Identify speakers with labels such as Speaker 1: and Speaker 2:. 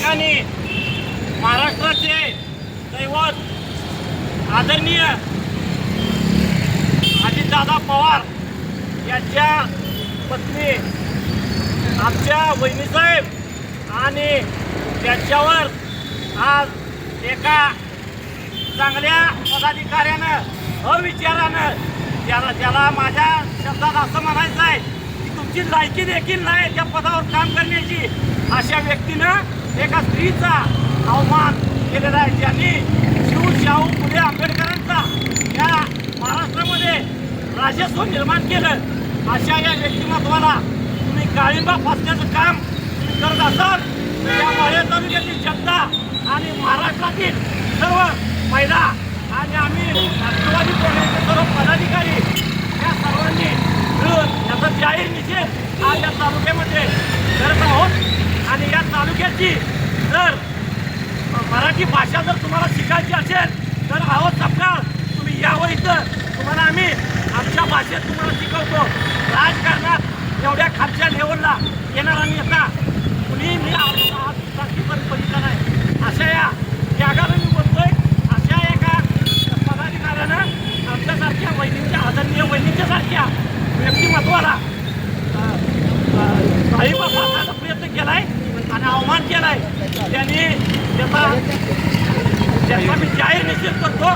Speaker 1: ठिकाणी महाराष्ट्राचे दैवत आदरणीय अजितदादा पवार यांच्या पत्नी आमच्या वहिनीसाहेब आणि त्यांच्यावर आज एका चांगल्या पदाधिकाऱ्यानं अविचारानं ज्याला माझ्या शब्दात असं म्हणायचं आहे की तुमची लायकी देखील नाही त्या पदावर काम करण्याची, अशा व्यक्तीनं एका स्त्रीचा अवमान केलेला आहे. ज्यांनी शाहू फुले आंबेडकरांचा या महाराष्ट्रामध्ये राजस्व निर्माण केलं, अशा या व्यक्तिमत्वाला तुम्ही काळिंबा फासण्याचं काम तुम्ही करत असाल तर या माळे तालुक्यातील जनता आणि महाराष्ट्रातील सर्व महिला आणि आम्ही राष्ट्रवादी काँग्रेसचे सर्व पदाधिकारी या सर्वांनी मिळून याचा जाहीर निषेध आज या तालुक्यामध्ये करत आहोत. आणि या तालुक्याची जर मराठी भाषा जर तुम्हाला शिकायची असेल तर आहोत सपकाळ तुम्ही यावं, इथं तुम्हाला आम्ही आमच्या भाषेत तुम्हाला शिकवतो. राजकारणात एवढ्या खालच्या लेवलला येणारा नेता कुणी मी आजपर्यंत बघितला नाही. अशा या त्यागानं मी बोलतोय. अशा एका पदाधिकाऱ्यानं आमच्यासारख्या वहिनींच्या आदरणीय वहिनींच्यासारख्या व्यक्तिमत्वाला काळीमा फासण्याचा प्रयत्न केलाय आणि अवमान केलाय. त्यांनी त्याचा मी जाहीर निषेध करतो.